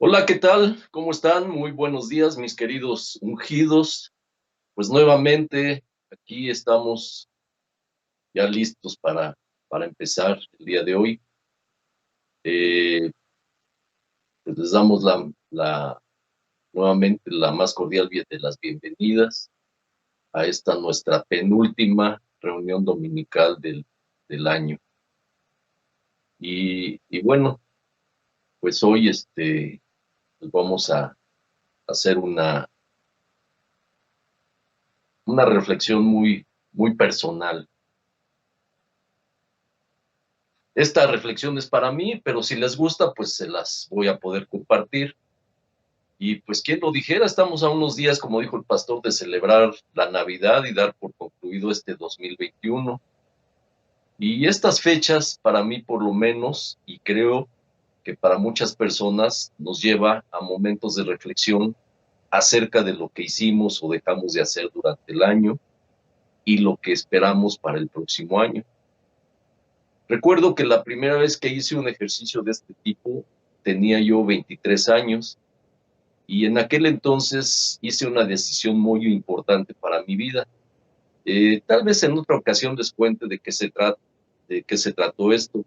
Hola, ¿qué tal? ¿Cómo están? Muy buenos días, mis queridos ungidos. Pues nuevamente aquí estamos ya listos para empezar el día de hoy. Eh, pues les damos nuevamente la más cordial de las bienvenidas a esta nuestra penúltima reunión dominical del año. Y bueno, pues hoy pues vamos a hacer una reflexión muy personal. Esta reflexión es para mí, pero si les gusta, pues se las voy a poder compartir. Y pues quién lo dijera, estamos a unos días, como dijo el pastor, de celebrar la Navidad y dar por concluido este 2021. Y estas fechas, para mí por lo menos, y creo que para muchas personas, nos lleva a momentos de reflexión acerca de lo que hicimos o dejamos de hacer durante el año y lo que esperamos para el próximo año. Recuerdo que la primera vez que hice un ejercicio de este tipo tenía yo 23 años y en aquel entonces hice una decisión muy importante para mi vida. Tal vez en otra ocasión les cuente de qué se trató esto.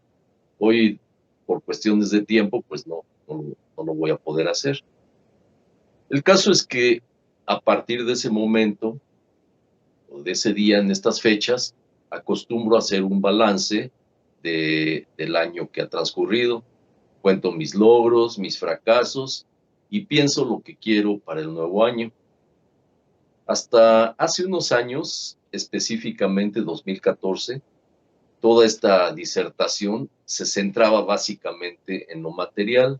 Hoy, por cuestiones de tiempo, pues no lo voy a poder hacer. El caso es que a partir de ese momento o de ese día, en estas fechas, acostumbro a hacer un balance del año que ha transcurrido. Cuento mis logros, mis fracasos y pienso lo que quiero para el nuevo año. Hasta hace unos años, específicamente 2014, toda esta disertación se centraba básicamente en lo material.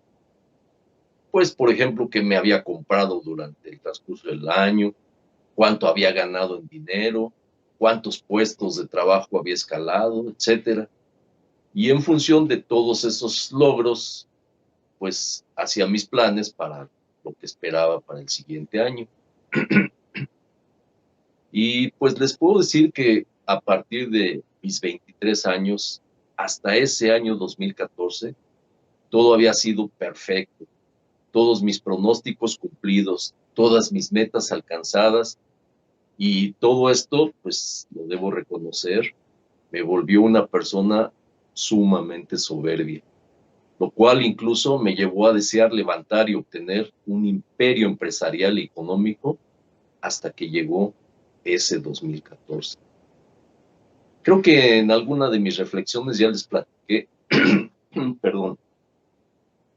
Pues, por ejemplo, qué me había comprado durante el transcurso del año, cuánto había ganado en dinero, cuántos puestos de trabajo había escalado, etcétera. Y en función de todos esos logros, pues hacía mis planes para lo que esperaba para el siguiente año. Y pues les puedo decir que a partir de mis 23 años hasta ese año 2014, todo había sido perfecto, todos mis pronósticos cumplidos, todas mis metas alcanzadas y todo esto, pues lo debo reconocer, me volvió una persona sumamente soberbia, lo cual incluso me llevó a desear levantar y obtener un imperio empresarial y económico hasta que llegó ese 2014. Creo que en alguna de mis reflexiones ya les platiqué, perdón,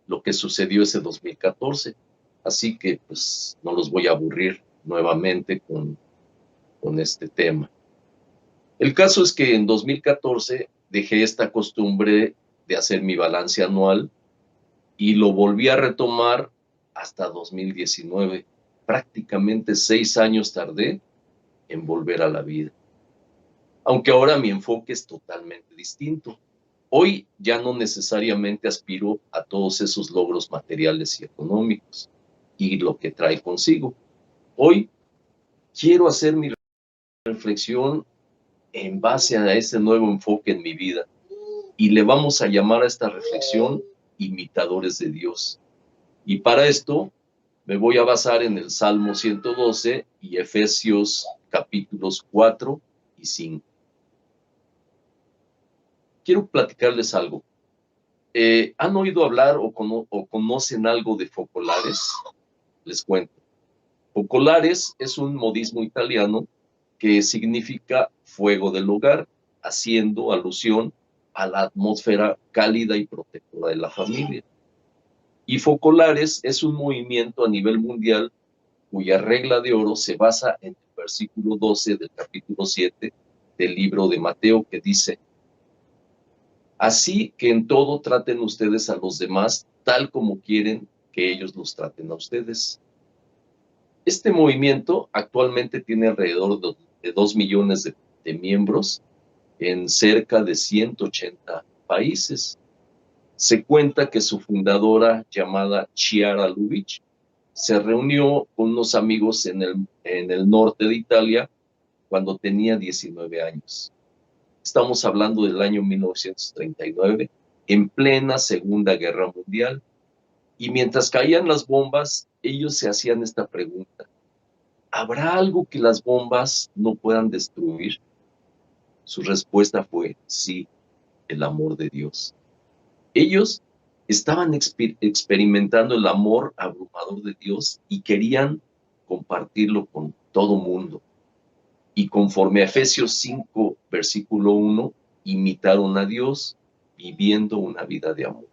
lo que sucedió ese 2014, así que pues no los voy a aburrir nuevamente con este tema. El caso es que en 2014 dejé esta costumbre de hacer mi balance anual y lo volví a retomar hasta 2019. Prácticamente 6 años tardé en volver a la vida. Aunque ahora mi enfoque es totalmente distinto. Hoy ya no necesariamente aspiro a todos esos logros materiales y económicos y lo que trae consigo. Hoy quiero hacer mi reflexión en base a ese nuevo enfoque en mi vida y le vamos a llamar a esta reflexión imitadores de Dios. Y para esto me voy a basar en el Salmo 112 y Efesios capítulos 4 y 5. Quiero platicarles algo. ¿Han oído hablar o conocen algo de focolares? Les cuento. Focolares es un modismo italiano que significa fuego del hogar, haciendo alusión a la atmósfera cálida y protectora de la familia. Y Focolares es un movimiento a nivel mundial cuya regla de oro se basa en el versículo 12 del capítulo 7 del libro de Mateo, que dice: así que en todo traten ustedes a los demás tal como quieren que ellos los traten a ustedes. Este movimiento actualmente tiene alrededor de 2 millones de miembros en cerca de 180 países. Se cuenta que su fundadora, llamada Chiara Lubich, se reunió con unos amigos en el norte de Italia cuando tenía 19 años. Estamos hablando del año 1939, en plena Segunda Guerra Mundial. Y mientras caían las bombas, ellos se hacían esta pregunta: ¿habrá algo que las bombas no puedan destruir? Su respuesta fue: sí, el amor de Dios. Ellos estaban experimentando el amor abrumador de Dios y querían compartirlo con todo mundo. Y conforme a Efesios 5, versículo 1, imitaron a Dios viviendo una vida de amor.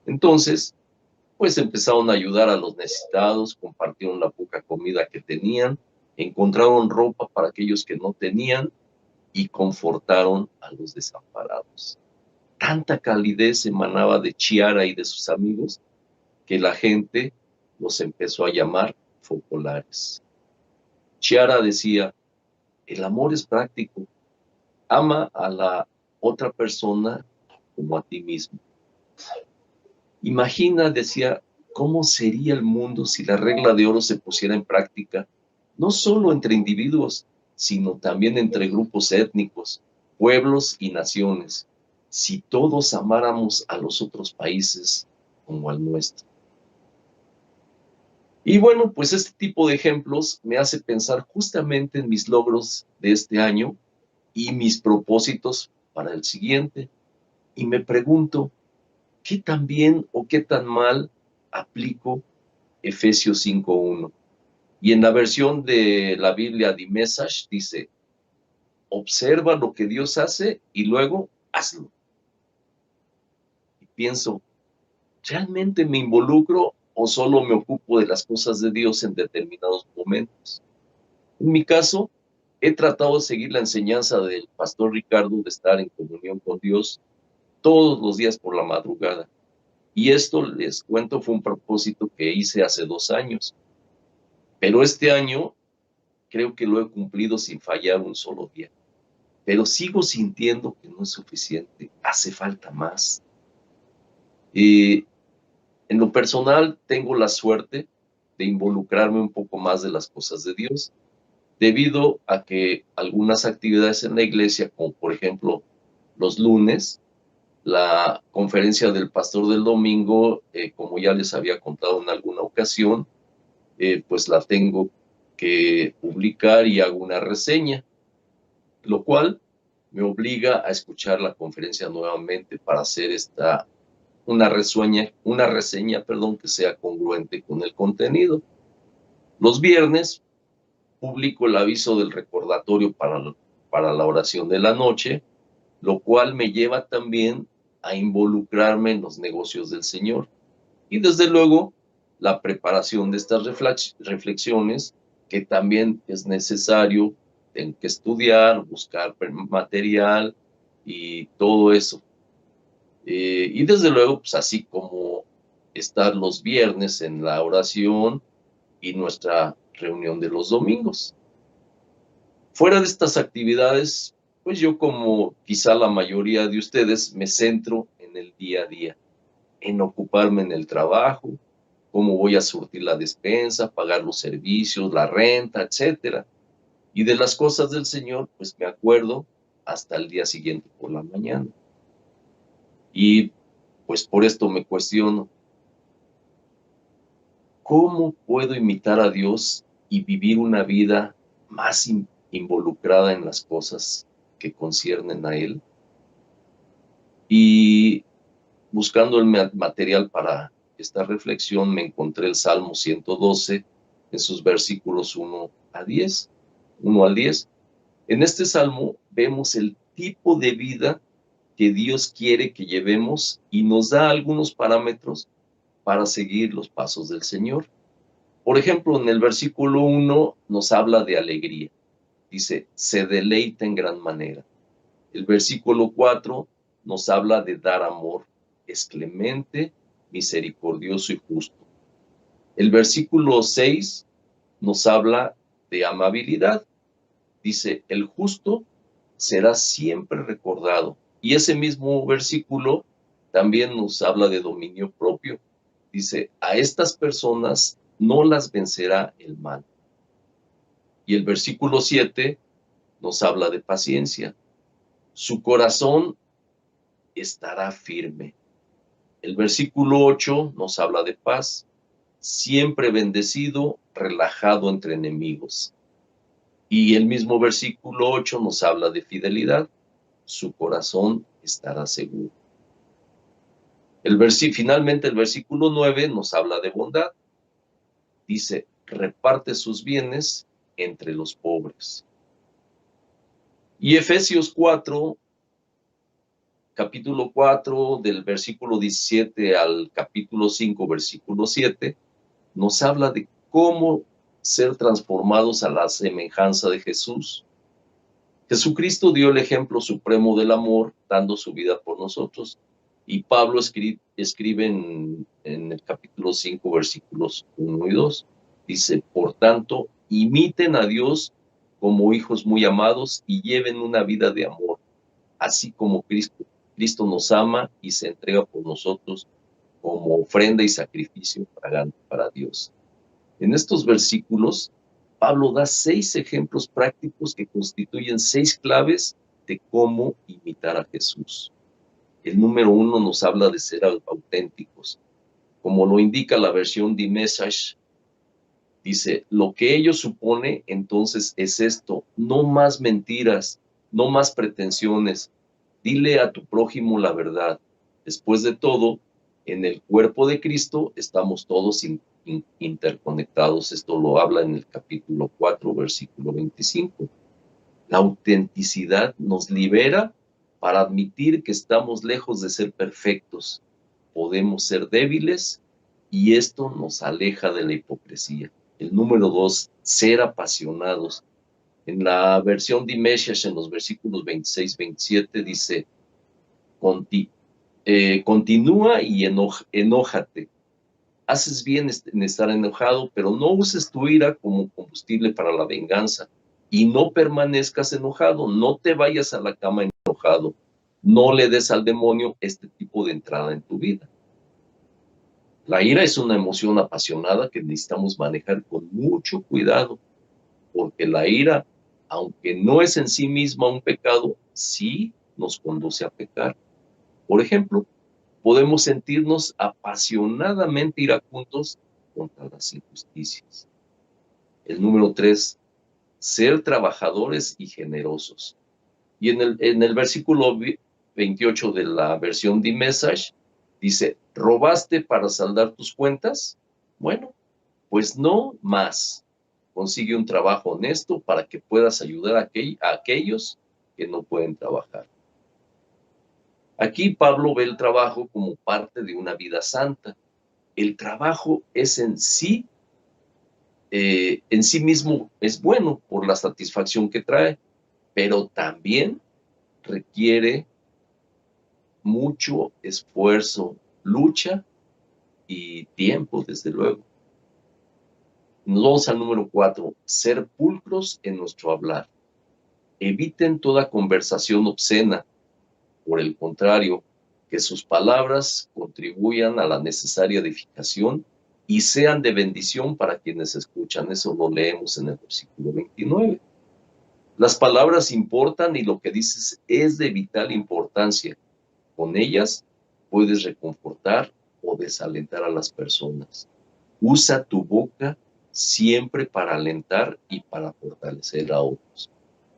Entonces, pues empezaron a ayudar a los necesitados, compartieron la poca comida que tenían, encontraron ropa para aquellos que no tenían y confortaron a los desamparados. Tanta calidez emanaba de Chiara y de sus amigos que la gente los empezó a llamar focolares. Chiara decía: el amor es práctico, ama a la otra persona como a ti mismo. Imagina, decía, cómo sería el mundo si la regla de oro se pusiera en práctica, no solo entre individuos, sino también entre grupos étnicos, pueblos y naciones, si todos amáramos a los otros países como al nuestro. Y bueno, pues este tipo de ejemplos me hace pensar justamente en mis logros de este año y mis propósitos para el siguiente. Y me pregunto, ¿qué tan bien o qué tan mal aplico Efesios 5:1? Y en la versión de la Biblia The Message dice: observa lo que Dios hace y luego hazlo. Y pienso, ¿realmente me involucro o solo me ocupo de las cosas de Dios en determinados momentos? En mi caso, he tratado de seguir la enseñanza del pastor Ricardo de estar en comunión con Dios todos los días por la madrugada. Y esto, les cuento, fue un propósito que hice hace 2 años. Pero este año creo que lo he cumplido sin fallar un solo día. Pero sigo sintiendo que no es suficiente, hace falta más. En lo personal, tengo la suerte de involucrarme un poco más de las cosas de Dios, debido a que algunas actividades en la iglesia, como por ejemplo los lunes, la conferencia del pastor del domingo, como ya les había contado en alguna ocasión, pues la tengo que publicar y hago una reseña, lo cual me obliga a escuchar la conferencia nuevamente para hacer una reseña, que sea congruente con el contenido. Los viernes publico el aviso del recordatorio para la oración de la noche, lo cual me lleva también a involucrarme en los negocios del Señor. Y desde luego, la preparación de estas reflexiones, que también es necesario, tengo que estudiar, buscar material y todo eso. Y desde luego, pues así como estar los viernes en la oración y nuestra reunión de los domingos. Fuera de estas actividades, pues yo, como quizá la mayoría de ustedes, me centro en el día a día, en ocuparme en el trabajo, cómo voy a surtir la despensa, pagar los servicios, la renta, etcétera. Y de las cosas del Señor, pues me acuerdo hasta el día siguiente por la mañana. Y pues por esto me cuestiono, ¿cómo puedo imitar a Dios y vivir una vida más involucrada en las cosas que conciernen a Él? Y buscando el material para esta reflexión, me encontré el Salmo 112 en sus versículos 1 al 10. En este salmo vemos el tipo de vida que Dios quiere que llevemos y nos da algunos parámetros para seguir los pasos del Señor. Por ejemplo, en el versículo 1 nos habla de alegría. Dice, se deleita en gran manera. El versículo 4 nos habla de dar amor. Es clemente, misericordioso y justo. El versículo 6 nos habla de amabilidad. Dice, el justo será siempre recordado. Y ese mismo versículo también nos habla de dominio propio. Dice, a estas personas no las vencerá el mal. Y el versículo 7 nos habla de paciencia. Su corazón estará firme. El versículo 8 nos habla de paz, siempre bendecido, relajado entre enemigos. Y el mismo versículo 8 nos habla de fidelidad, su corazón estará seguro. Finalmente el versículo 9 nos habla de bondad. Dice, reparte sus bienes entre los pobres. Y Efesios 4, capítulo 4, del versículo 17 al capítulo 5, versículo 7, nos habla de cómo ser transformados a la semejanza de Jesús. Jesucristo dio el ejemplo supremo del amor, dando su vida por nosotros. Y Pablo escribe en el capítulo 5, versículos 1 y 2. Dice, por tanto, imiten a Dios como hijos muy amados y lleven una vida de amor, así como Cristo nos ama y se entrega por nosotros como ofrenda y sacrificio para Dios. En estos versículos, Pablo da 6 ejemplos prácticos que constituyen 6 claves de cómo imitar a Jesús. El número 1 nos habla de ser auténticos. Como lo indica la versión The Message, dice, lo que ello supone entonces es esto, no más mentiras, no más pretensiones, dile a tu prójimo la verdad. Después de todo, en el cuerpo de Cristo estamos todos interconectados. Esto lo habla en el capítulo 4, versículo 25. La autenticidad nos libera para admitir que estamos lejos de ser perfectos. Podemos ser débiles y esto nos aleja de la hipocresía. El número 2, ser apasionados. En la versión de Message, en los versículos 26-27, dice, continúa y enójate. Haces bien en estar enojado, pero no uses tu ira como combustible para la venganza. Y no permanezcas enojado, no te vayas a la cama enojado. No le des al demonio este tipo de entrada en tu vida. La ira es una emoción apasionada que necesitamos manejar con mucho cuidado, porque la ira, aunque no es en sí misma un pecado, sí nos conduce a pecar. Por ejemplo, podemos sentirnos apasionadamente iracundos contra las injusticias. El número 3, ser trabajadores y generosos. Y en el versículo 28 de la versión de Message, dice, ¿robaste para saldar tus cuentas? Bueno, pues no más. Consigue un trabajo honesto para que puedas ayudar a aquellos que no pueden trabajar. Aquí Pablo ve el trabajo como parte de una vida santa. El trabajo es en sí mismo es bueno por la satisfacción que trae, pero también requiere mucho esfuerzo, lucha y tiempo, desde luego. Nos vamos al número 4, ser pulcros en nuestro hablar. Eviten toda conversación obscena. Por el contrario, que sus palabras contribuyan a la necesaria edificación y sean de bendición para quienes escuchan. Eso lo leemos en el versículo 29. Las palabras importan y lo que dices es de vital importancia. Con ellas puedes reconfortar o desalentar a las personas. Usa tu boca siempre para alentar y para fortalecer a otros.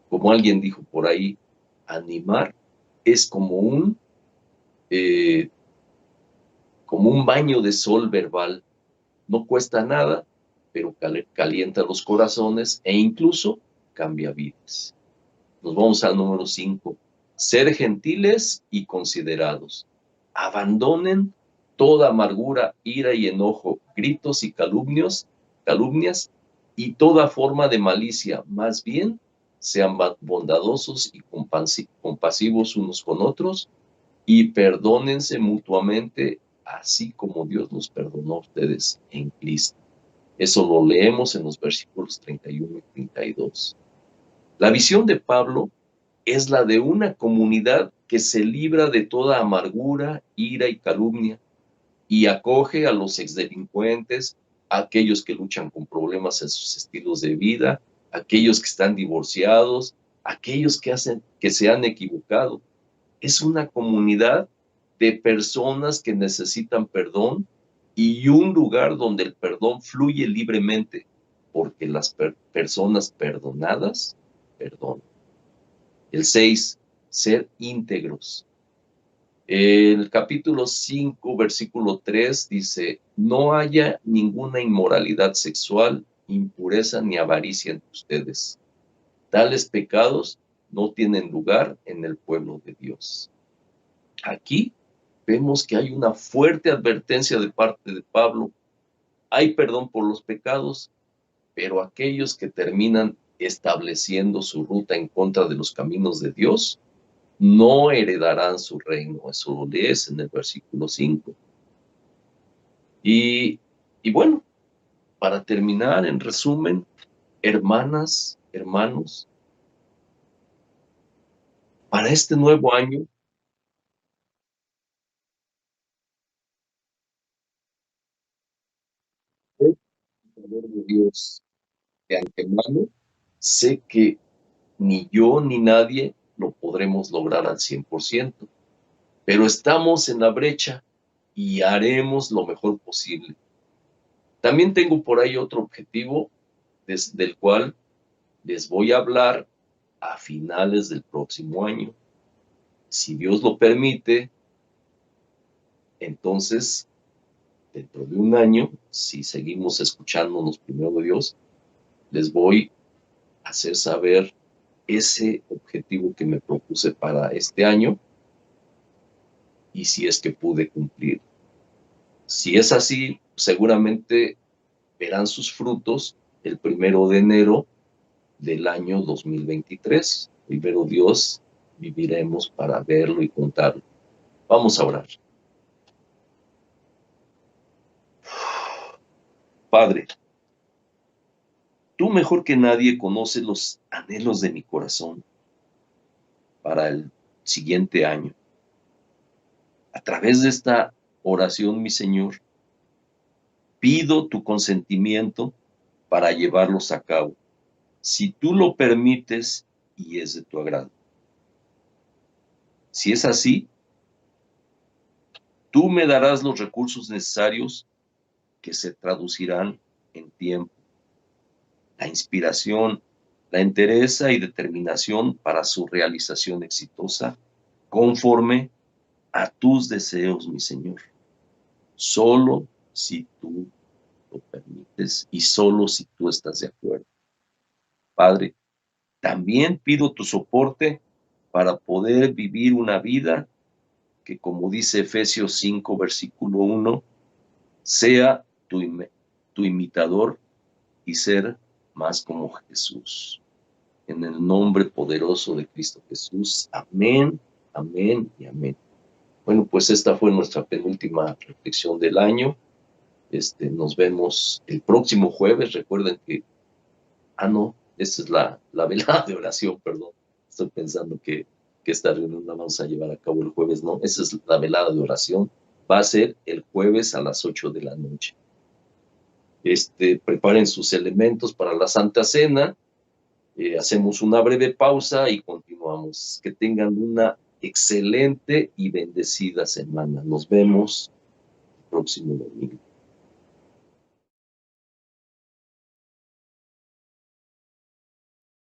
Como alguien dijo por ahí, animar es como un baño de sol verbal. No cuesta nada, pero calienta los corazones e incluso cambia vidas. Nos vamos al número 5. Ser gentiles y considerados. Abandonen toda amargura, ira y enojo, gritos y calumnias y toda forma de malicia. Más bien, sean bondadosos y compasivos unos con otros y perdónense mutuamente, así como Dios los perdonó a ustedes en Cristo. Eso lo leemos en los versículos 31 y 32. La visión de Pablo es la de una comunidad que se libra de toda amargura, ira y calumnia y acoge a los exdelincuentes, a aquellos que luchan con problemas en sus estilos de vida, a aquellos que están divorciados, a aquellos que se han equivocado. Es una comunidad de personas que necesitan perdón y un lugar donde el perdón fluye libremente, porque las personas perdonadas perdonan. El 6, ser íntegros. El capítulo 5, versículo 3 dice, no haya ninguna inmoralidad sexual, impureza ni avaricia entre ustedes. Tales pecados no tienen lugar en el pueblo de Dios. Aquí vemos que hay una fuerte advertencia de parte de Pablo. Hay perdón por los pecados, pero aquellos que terminan estableciendo su ruta en contra de los caminos de Dios, no heredarán su reino. Eso lo lees en el versículo 5. Y bueno, para terminar, en resumen, hermanas, hermanos, para este nuevo año, el poder de Dios de antemano, sé que ni yo ni nadie lo podremos lograr al 100%, pero estamos en la brecha y haremos lo mejor posible. También tengo por ahí otro objetivo desde el cual les voy a hablar a finales del próximo año. Si Dios lo permite, entonces, dentro de un año, si seguimos escuchándonos primero de Dios, les voy a hacer saber ese objetivo que me propuse para este año y si es que pude cumplir. Si es así, seguramente verán sus frutos el 1 de enero del año 2023. Primero Dios, viviremos para verlo y contarlo. Vamos a orar. Padre, tú mejor que nadie conoces los anhelos de mi corazón para el siguiente año. A través de esta oración, mi Señor, pido tu consentimiento para llevarlos a cabo, si tú lo permites y es de tu agrado. Si es así, tú me darás los recursos necesarios que se traducirán en tiempo, la inspiración, la entereza y determinación para su realización exitosa, conforme a tus deseos, mi Señor. Solo si tú lo permites y solo si tú estás de acuerdo. Padre, también pido tu soporte para poder vivir una vida que, como dice Efesios 5, versículo 1, sea tu imitador y ser más como Jesús. En el nombre poderoso de Cristo Jesús. Amén, amén y amén. Bueno, pues esta fue nuestra penúltima reflexión del año. Nos vemos el próximo jueves. Recuerden que, no, esta es la velada de oración, perdón. Estoy pensando que esta reunión la vamos a llevar a cabo el jueves. No, esa es la velada de oración. Va a ser el jueves a las 8 de la noche. Preparen sus elementos para la Santa Cena. Hacemos una breve pausa y continuamos. Que tengan una excelente y bendecida semana. Nos vemos el próximo domingo.